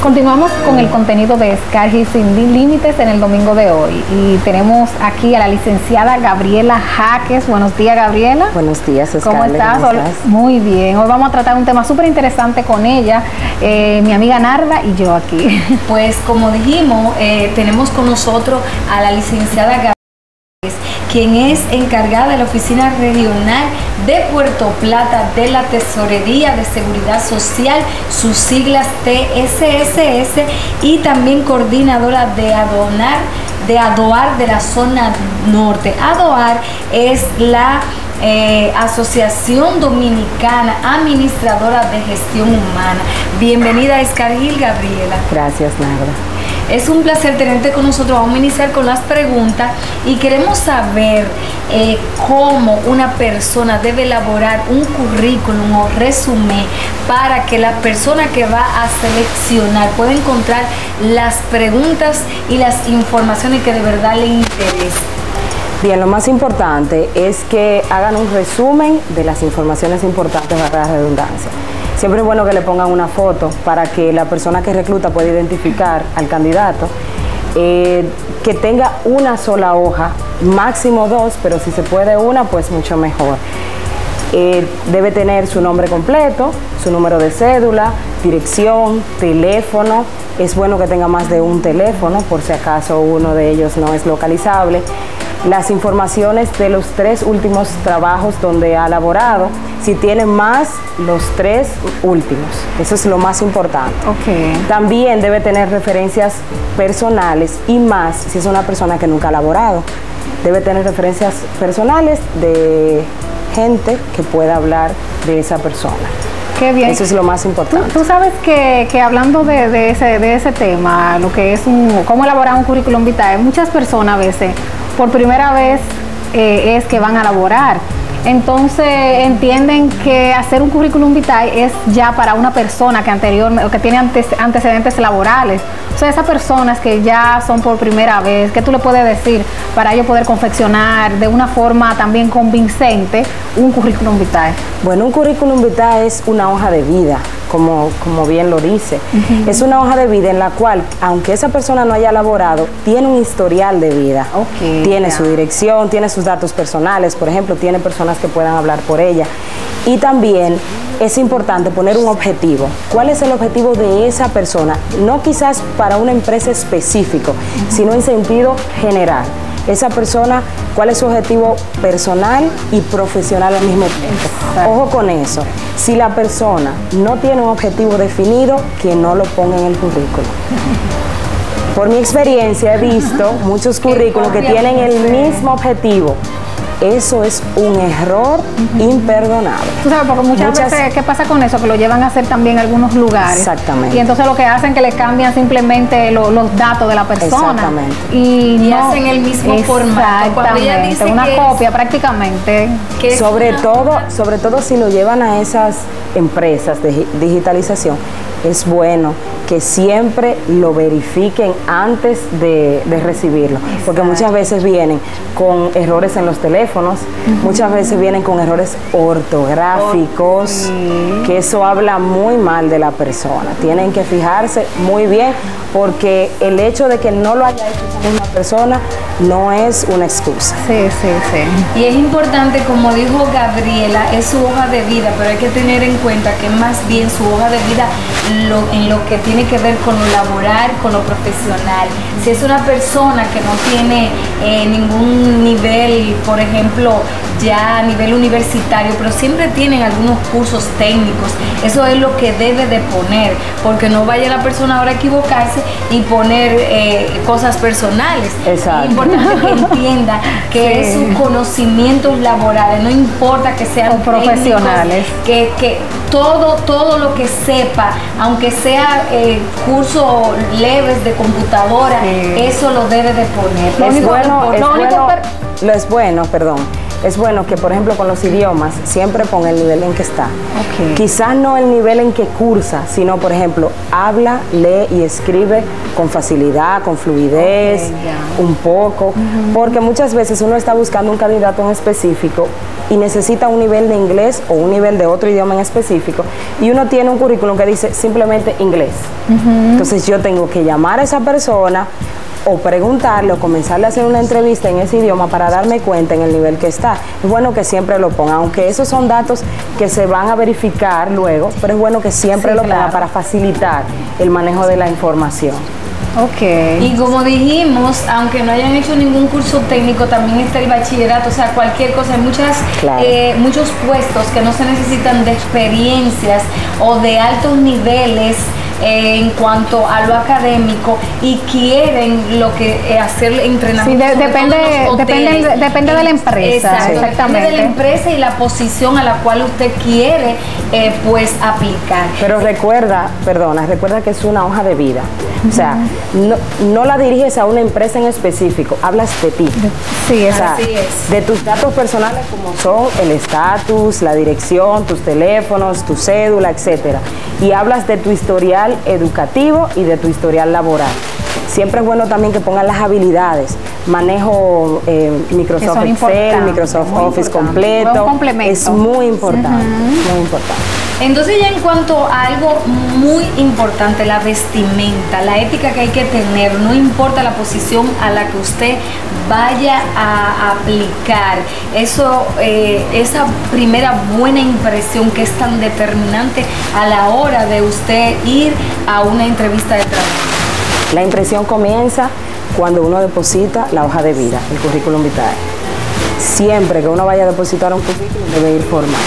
Continuamos con el contenido de Scargill Sin Límites en el domingo de hoy y tenemos aquí a la licenciada Gabriela Jaques. Buenos días, Gabriela. Buenos días, Scarlett. ¿Cómo estás? Muy bien. Hoy vamos a tratar un tema súper interesante con ella, mi amiga Narda y yo aquí. Pues como dijimos, tenemos con nosotros a la licenciada Gabriela, quien es encargada de la Oficina Regional de Puerto Plata de la Tesorería de Seguridad Social, sus siglas TSSS, y también coordinadora de ADOAR de la zona norte. ADOAR es la Asociación Dominicana Administradora de Gestión Humana. Bienvenida a Scargill, Gabriela. Gracias, Narda. Es un placer tenerte con nosotros. Vamos a iniciar con las preguntas y queremos saber cómo una persona debe elaborar un currículum o resumen para que la persona que va a seleccionar pueda encontrar las preguntas y las informaciones que de verdad le interesen. Bien, lo más importante es que hagan un resumen de las informaciones importantes para la redundancia. Siempre es bueno que le pongan una foto para que la persona que recluta pueda identificar al candidato, que tenga una sola hoja, máximo dos, pero si se puede una, pues mucho mejor. Debe tener su nombre completo, su número de cédula, dirección, teléfono. Es bueno que tenga más de un teléfono por si acaso uno de ellos no es localizable. Las informaciones de los 3 últimos trabajos donde ha laborado, si tiene más los 3 últimos, eso es lo más importante. Okay. También debe tener referencias personales y más si es una persona que nunca ha laborado. Debe tener referencias personales de gente que pueda hablar de esa persona. Qué bien. Eso es lo más importante. Tú sabes que hablando de ese tema, lo que es cómo elaborar un currículum vitae, muchas personas a veces por primera vez es que van a laborar. Entonces entienden que hacer un currículum vitae es ya para una persona que tiene antecedentes laborales. O sea, esas personas que ya son por primera vez, ¿qué tú le puedes decir para ellos poder confeccionar de una forma también convincente un currículum vitae? Bueno, un currículum vitae es una hoja de vida, como bien lo dice. Es una hoja de vida en la cual, aunque esa persona no haya laborado, tiene un historial de vida. Tiene su dirección, tiene sus datos personales, por ejemplo, tiene personas que puedan hablar por ella. Y también es importante poner un objetivo. ¿Cuál es el objetivo de esa persona? No quizás para una empresa específica, sino en sentido general. Esa persona, ¿cuál es su objetivo personal y profesional al mismo tiempo? Ojo con eso. Si la persona no tiene un objetivo definido, que no lo ponga en el currículum. Por mi experiencia he visto muchos currículos que tienen el mismo objetivo. Eso es un error imperdonable. Tú sabes, porque muchas veces, ¿qué pasa con eso? Que lo llevan a hacer también en algunos lugares. Exactamente. Y entonces lo que hacen es que le cambian simplemente los datos de la persona. Exactamente. Y no hacen el mismo formato. Cuando ella dice una copia prácticamente. Sobre todo si lo llevan a esas empresas de digitalización, es bueno que siempre lo verifiquen antes de recibirlo. Porque muchas veces vienen con errores en los teléfonos, muchas veces vienen con errores ortográficos, que eso habla muy mal de la persona. Tienen que fijarse muy bien, porque el hecho de que no lo haya hecho una persona no es una excusa. Sí. Y es importante, como dijo Gabriela, es su hoja de vida, pero hay que tener en cuenta que más bien su hoja de vida en lo que tiene que ver con lo laboral, con lo profesional. Si es una persona que no tiene ningún nivel, por ejemplo, ya a nivel universitario, pero siempre tienen algunos cursos técnicos, eso es lo que debe de poner, porque no vaya la persona ahora a equivocarse y poner cosas personales. Exacto. Es importante que entienda que es sus conocimientos laborales, no importa que sean profesionales, que todo lo que sepa, aunque sea cursos leves de computadora, eso lo debe de poner. es bueno que, por ejemplo, con los idiomas, siempre ponga el nivel en que está. Quizás no el nivel en que cursa, sino, por ejemplo, habla, lee y escribe con facilidad, con fluidez, un poco, porque muchas veces uno está buscando un candidato en específico y necesita un nivel de inglés o un nivel de otro idioma en específico, y uno tiene un currículum que dice simplemente inglés. Entonces yo tengo que llamar a esa persona o preguntarle o comenzarle a hacer una entrevista en ese idioma para darme cuenta en el nivel que está. Es bueno que siempre lo ponga, aunque esos son datos que se van a verificar luego, pero es bueno que siempre lo ponga para facilitar el manejo de la información. Y como dijimos, aunque no hayan hecho ningún curso técnico, también está el bachillerato, o sea, cualquier cosa. Hay muchos puestos que no se necesitan de experiencias o de altos niveles en cuanto a lo académico y quieren lo que hacer entrenamiento. Sí, depende de la empresa. Exactamente. Depende de la empresa y la posición a la cual usted quiere pues aplicar. Pero recuerda que es una hoja de vida. O sea, no la diriges a una empresa en específico, hablas de ti. Sí, o sea, así es. De tus datos personales como son el estatus, la dirección, tus teléfonos, tu cédula, etcétera. Y hablas de tu historial educativo y de tu historial laboral. Siempre es bueno también que pongan las habilidades. Manejo Microsoft Excel, Microsoft Office completo. Es muy importante, muy importante. Entonces ya en cuanto a algo muy importante, la vestimenta, la ética que hay que tener, no importa la posición a la que usted vaya a aplicar, eso, esa primera buena impresión que es tan determinante a la hora de usted ir a una entrevista de trabajo. La impresión comienza cuando uno deposita la hoja de vida, el currículum vitae. Siempre que uno vaya a depositar un currículum debe ir formal.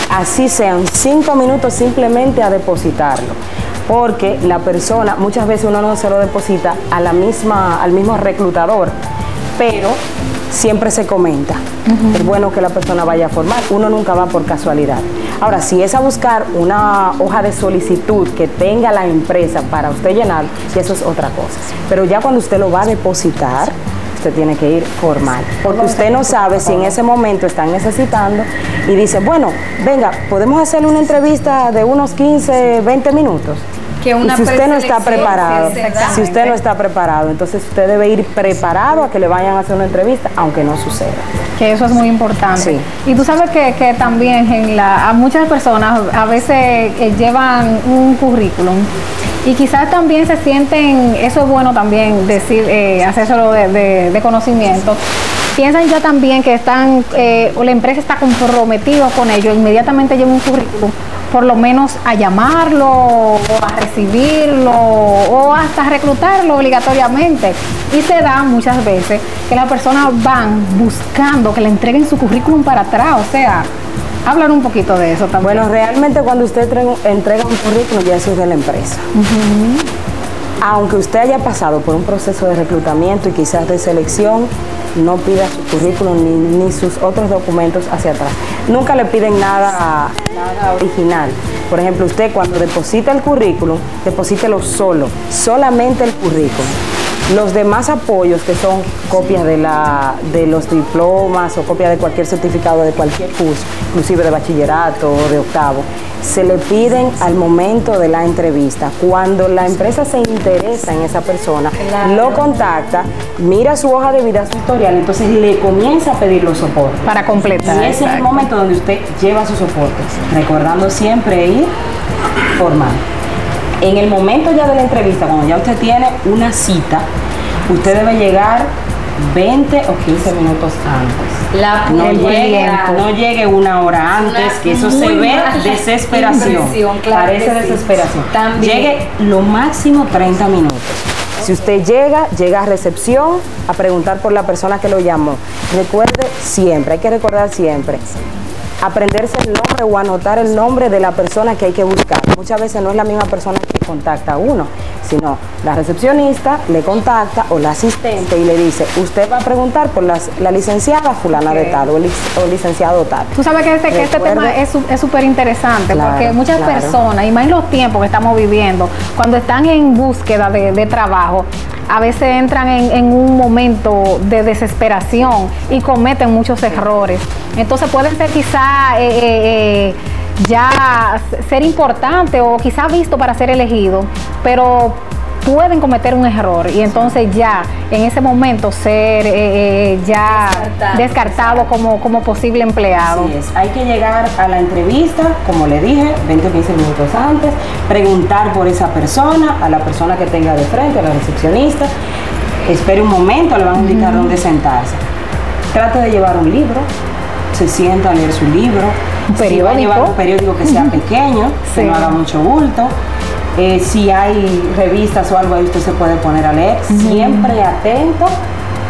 Así sean 5 minutos simplemente a depositarlo, porque la persona, muchas veces uno no se lo deposita al mismo reclutador, pero siempre se comenta. Es bueno que la persona vaya a formar, uno nunca va por casualidad. Ahora, si es a buscar una hoja de solicitud que tenga la empresa para usted llenar, y eso es otra cosa. Pero ya cuando usted lo va a depositar, usted tiene que ir formal, porque usted no sabe si en ese momento están necesitando y dice, bueno, venga, podemos hacer una entrevista de unos 15, 20 minutos. Que una y si usted no está preparado, entonces usted debe ir preparado a que le vayan a hacer una entrevista, aunque no suceda. Que eso es muy importante. Sí. Y tú sabes que también a muchas personas a veces llevan un currículum y quizás también se sienten, eso es bueno también decir, hacérselo de conocimiento. Piensan ya también que están, o la empresa está comprometida con ello, inmediatamente llevan un currículum, por lo menos a llamarlo, o a recibirlo, o hasta reclutarlo obligatoriamente. Y se da muchas veces que las personas van buscando que le entreguen su currículum para atrás, o sea, hablar un poquito de eso también. Bueno, realmente cuando usted entrega un currículum ya eso es de la empresa. Aunque usted haya pasado por un proceso de reclutamiento y quizás de selección, no pida su currículum ni sus otros documentos hacia atrás. Nunca le piden nada original. Por ejemplo, usted cuando deposita el currículum, deposítelo solamente el currículum. Los demás apoyos, que son copias de los diplomas o copias de cualquier certificado de cualquier curso, inclusive de bachillerato o de octavo, se le piden al momento de la entrevista. Cuando la empresa se interesa en esa persona, lo contacta, mira su hoja de vida, su historial, entonces le comienza a pedir los soportes. Para completar. Y ese es el momento donde usted lleva sus soportes, recordando siempre ir formal. En el momento ya de la entrevista, cuando ya usted tiene una cita, usted debe llegar 20 o 15 minutos antes. No llegue una hora antes, que eso se ve desesperación. Parece desesperación. Llegue lo máximo 30 minutos. Si usted llega a recepción a preguntar por la persona que lo llamó. Recuerde siempre, hay que recordar siempre, aprenderse el nombre o anotar el nombre de la persona que hay que buscar. Muchas veces no es la misma persona que contacta a uno, sino la recepcionista le contacta o la asistente y le dice, usted va a preguntar por la licenciada fulana de tal o licenciado tal. Tú sabes que este tema es súper interesante, porque muchas personas, y más en los tiempos que estamos viviendo, cuando están en búsqueda de trabajo, a veces entran en un momento de desesperación y cometen muchos errores. Entonces pueden ser quizá ya ser importante o quizá visto para ser elegido, pero pueden cometer un error y entonces ya en ese momento ser ya descartado como posible empleado. Así es, hay que llegar a la entrevista, como le dije, 20 o 15 minutos antes, preguntar por esa persona, a la persona que tenga de frente, a la recepcionista, espere un momento, le van a indicar dónde sentarse. Trate de llevar un libro, se sienta a leer su libro, un periódico, si va a llevar un periódico que sea pequeño, que no haga mucho bulto. Si hay revistas o algo ahí, usted se puede poner a leer, siempre atento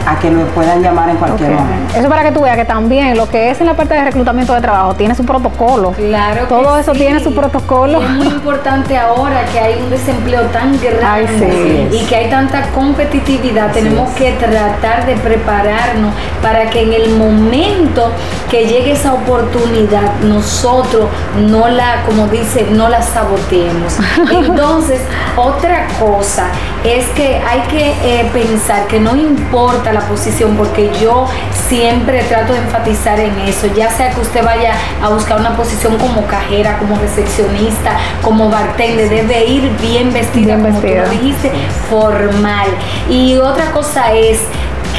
a que lo puedan llamar en cualquier momento. Eso para que tú veas que también lo que es en la parte de reclutamiento de trabajo tiene su protocolo. Claro. Todo eso tiene su protocolo. Y es muy importante ahora que hay un desempleo tan grande y que hay tanta competitividad. Tenemos que tratar de prepararnos para que en el momento que llegue esa oportunidad nosotros no la, como dice, no la saboteemos. Entonces, otra cosa es que hay que pensar que no importa la posición, porque yo siempre trato de enfatizar en eso, ya sea que usted vaya a buscar una posición como cajera, como recepcionista, como bartender, debe ir bien vestida, como tú lo dijiste, formal. Y otra cosa es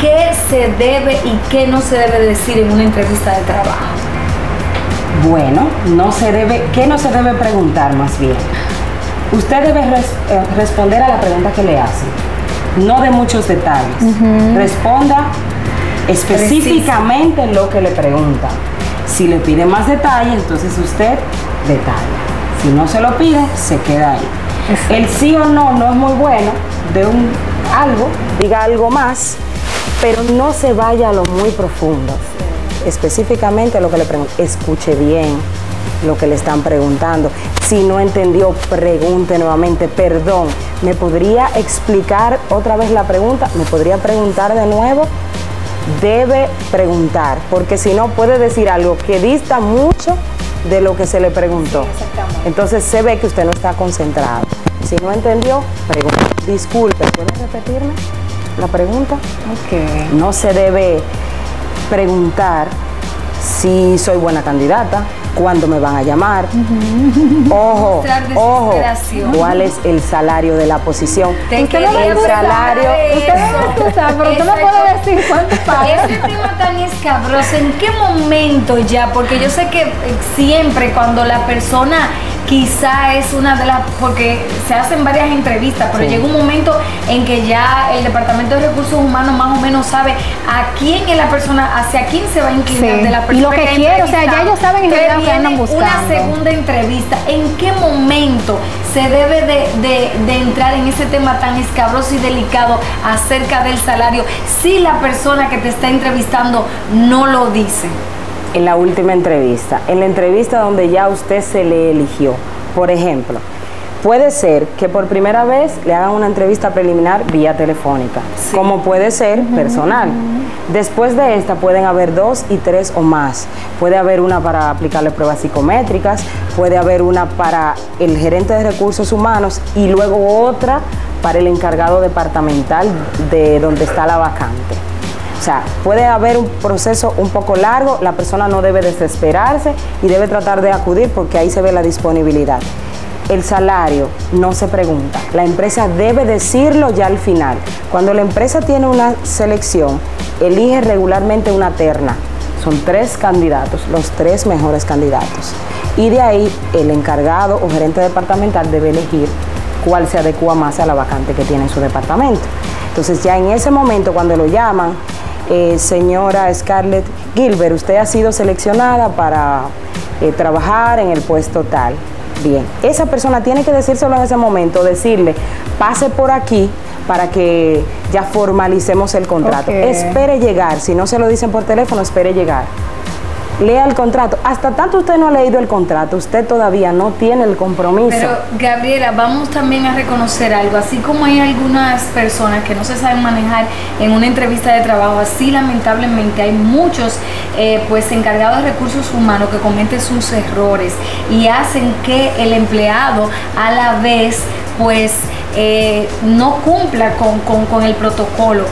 qué se debe y qué no se debe decir en una entrevista de trabajo. Bueno, ¿qué no se debe preguntar más bien? Usted debe responder a la pregunta que le hacen, no de muchos detalles. Responda específicamente lo que le preguntan. Si le piden más detalles, entonces usted detalla. Si no se lo piden, se queda ahí. El sí o no no es muy bueno. De algo, diga algo más, pero no se vaya a lo muy profundo. Específicamente lo que le preguntan. Escuche bien lo que le están preguntando. Si no entendió, pregunte nuevamente. Perdón, ¿me podría explicar otra vez la pregunta? ¿Me podría preguntar de nuevo? Debe preguntar, porque si no puede decir algo que dista mucho de lo que se le preguntó. Entonces se ve que usted no está concentrado. Si no entendió, pregunta. Disculpe, ¿puede repetirme la pregunta? No se debe preguntar si soy buena candidata, cuándo me van a llamar, ojo, cuál es el salario de la posición. Usted no me puede salario, usted no me excusar, pero usted me puede decir cuánto paga. Ese tema tan escabroso, ¿en qué momento ya? Porque yo sé que siempre cuando la persona quizá es una de las, porque se hacen varias entrevistas, pero llega un momento en que ya el Departamento de Recursos Humanos más o menos sabe a quién es la persona, hacia quién se va a inclinar de la persona. Y lo que quiere, o sea, ya ellos saben en realidad que andan buscando. Una segunda entrevista, ¿en qué momento se debe de entrar en ese tema tan escabroso y delicado acerca del salario si la persona que te está entrevistando no lo dice? En la última entrevista, en la entrevista donde ya usted se le eligió. Por ejemplo, puede ser que por primera vez le hagan una entrevista preliminar vía telefónica, como puede ser personal. Después de esta pueden haber 2 y 3 o más. Puede haber una para aplicarle pruebas psicométricas, puede haber una para el gerente de recursos humanos y luego otra para el encargado departamental de donde está la vacante. O sea, puede haber un proceso un poco largo, la persona no debe desesperarse y debe tratar de acudir porque ahí se ve la disponibilidad. El salario no se pregunta, la empresa debe decirlo ya al final. Cuando la empresa tiene una selección, elige regularmente una terna. Son 3 candidatos, los 3 mejores candidatos. Y de ahí el encargado o gerente departamental debe elegir cuál se adecua más a la vacante que tiene en su departamento. Entonces ya en ese momento cuando lo llaman, señora Scarlett Gilbert, usted ha sido seleccionada para trabajar en el puesto tal. Bien, esa persona tiene que decírselo en ese momento, decirle, pase por aquí para que ya formalicemos el contrato. Espere llegar, si no se lo dicen por teléfono, espere llegar. Lea el contrato. Hasta tanto usted no ha leído el contrato, usted todavía no tiene el compromiso. Pero, Gabriela, vamos también a reconocer algo. Así como hay algunas personas que no se saben manejar en una entrevista de trabajo, así lamentablemente hay muchos pues encargados de recursos humanos que cometen sus errores y hacen que el empleado a la vez pues no cumpla con el protocolo.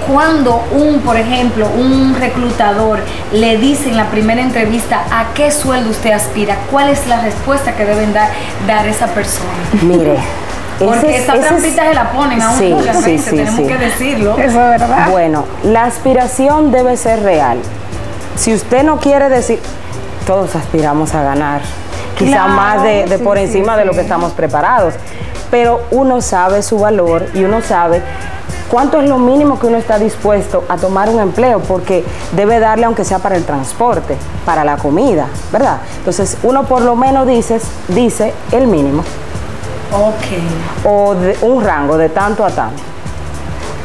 Cuando por ejemplo, un reclutador le dice en la primera entrevista a qué sueldo usted aspira, ¿cuál es la respuesta que deben dar esa persona? Mire, porque esa trampita se la ponen a uno muchas veces, tenemos que decirlo. Eso es verdad. Bueno, la aspiración debe ser real. Si usted no quiere decir, todos aspiramos a ganar, quizá más de por encima de lo que estamos preparados, pero uno sabe su valor y uno sabe cuánto es lo mínimo que uno está dispuesto a tomar un empleo, porque debe darle aunque sea para el transporte, para la comida, ¿verdad? Entonces uno por lo menos dice el mínimo. Ok. O un rango de tanto a tanto.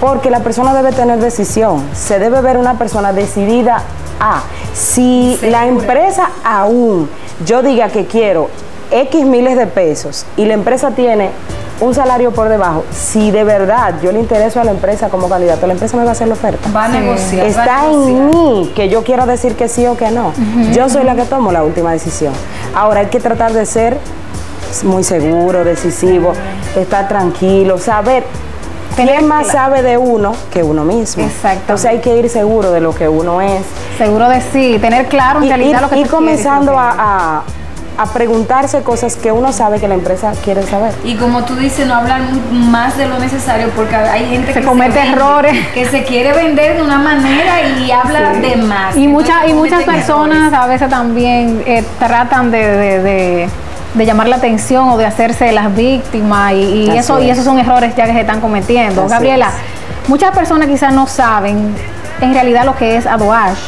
Porque la persona debe tener decisión, se debe ver una persona decidida a, si la empresa aún yo diga que quiero X miles de pesos y la empresa tiene un salario por debajo, si de verdad yo le intereso a la empresa como candidato, la empresa me va a hacer la oferta. Va a negociar. Está en mí que yo quiera decir que sí o que no. Yo soy la que tomo la última decisión. Ahora hay que tratar de ser muy seguro, decisivo, estar tranquilo, saber quién más sabe de uno que uno mismo. Exacto. Entonces hay que ir seguro de lo que uno es. Seguro de sí, tener claro en realidad lo que ir comenzando a preguntarse cosas que uno sabe que la empresa quiere saber. Y como tú dices, no hablar más de lo necesario, porque hay gente que comete errores, que se quiere vender de una manera y habla de más. Y muchas personas a veces también tratan de llamar la atención o de hacerse las víctimas y esos son errores ya que se están cometiendo. Así Gabriela, muchas personas quizás no saben en realidad lo que es ADOASH.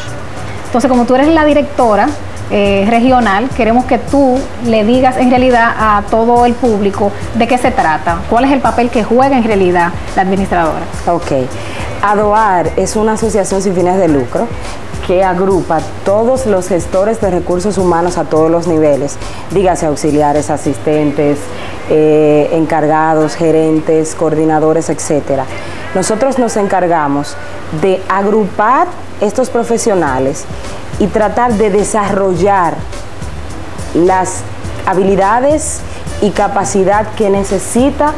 Entonces, como tú eres la directora regional, queremos que tú le digas en realidad a todo el público de qué se trata, cuál es el papel que juega en realidad la administradora. Ok, ADOAR es una asociación sin fines de lucro que agrupa todos los gestores de recursos humanos a todos los niveles, dígase auxiliares, asistentes, encargados, gerentes, coordinadores, etcétera. Nosotros nos encargamos de agrupar estos profesionales y tratar de desarrollar las habilidades y capacidad que necesita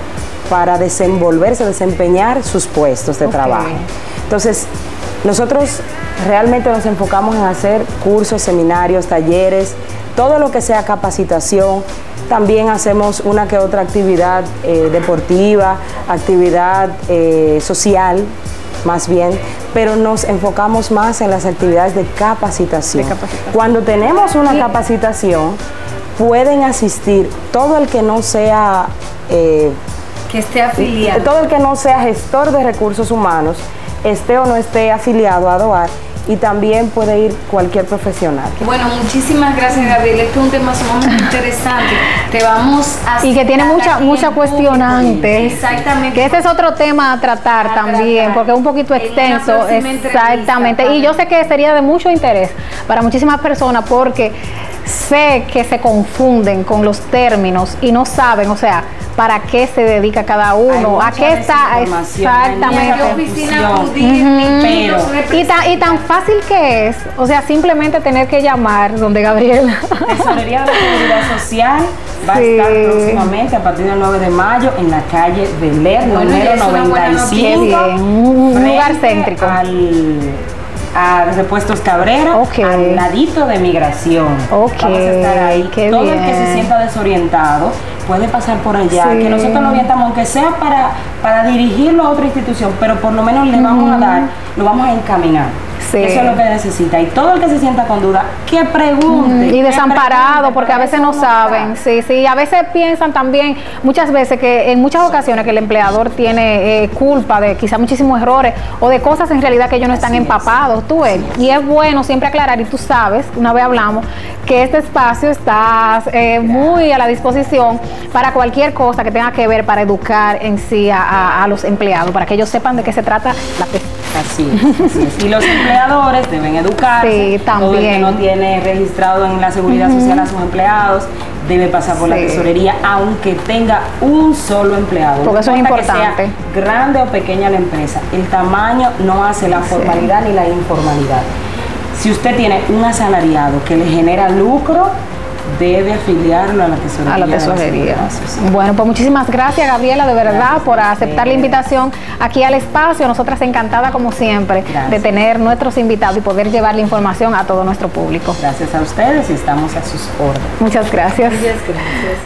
para desempeñar sus puestos de trabajo. Entonces, nosotros realmente nos enfocamos en hacer cursos, seminarios, talleres, todo lo que sea capacitación. También hacemos una que otra actividad deportiva, actividad social, más bien, pero nos enfocamos más en las actividades de capacitación. Cuando tenemos una capacitación, pueden asistir todo el que no sea que esté afiliado, todo el que no sea gestor de recursos humanos, esté o no esté afiliado a ADOAR, y también puede ir cualquier profesional. Bueno, muchísimas gracias, Gabriela. Este es un tema sumamente interesante. Te vamos a y que tiene muchas cuestionantes. Exactamente. Que ese es otro tema a tratar también, porque es un poquito extenso. Exactamente. Y yo sé que sería de mucho interés para muchísimas personas, porque sé que se confunden con los términos y no saben, o sea, para qué se dedica cada uno, a qué está exactamente, a qué oficina y tan fácil que es, o sea, simplemente tener que llamar donde Gabriela. Tesorería de la Seguridad Social va a estar próximamente a partir del 9 de mayo en la calle Beler, número 95, un lugar céntrico. A Repuestos Cabrera, al ladito de Migración. Vamos a estar ahí. Todo el que se sienta desorientado puede pasar por allá, que nosotros lo orientamos, aunque sea para dirigirlo a otra institución, pero por lo menos le vamos a dar, lo vamos a encaminar. Eso es lo que necesita. Y todo el que se sienta con duda, que pregunte. Y desamparado, porque a veces no saben. Sí, a veces piensan también, muchas veces, que en muchas ocasiones que el empleador tiene culpa de quizás muchísimos errores o de cosas en realidad que ellos no están empapados. Tú ves. Y es bueno siempre aclarar, y tú sabes, una vez hablamos, que este espacio está muy a la disposición para cualquier cosa que tenga que ver para educar en sí a los empleados, para que ellos sepan de qué se trata la pesca. Así es. Y los empleadores deben educarse. Sí, también. Todo el que no tiene registrado en la Seguridad Social a sus empleados debe pasar por la tesorería, aunque tenga un solo empleado. Porque eso es importante. Que sea grande o pequeña la empresa, el tamaño no hace la formalidad ni la informalidad. Si usted tiene un asalariado que le genera lucro, debe afiliarlo a la tesorería. A la tesorería. Bueno, pues muchísimas gracias, Gabriela, de verdad, gracias por aceptar la invitación aquí al espacio. Nosotras encantadas, como siempre, de tener nuestros invitados y poder llevar la información a todo nuestro público. Gracias a ustedes y estamos a sus órdenes. Muchas gracias. Muchas gracias.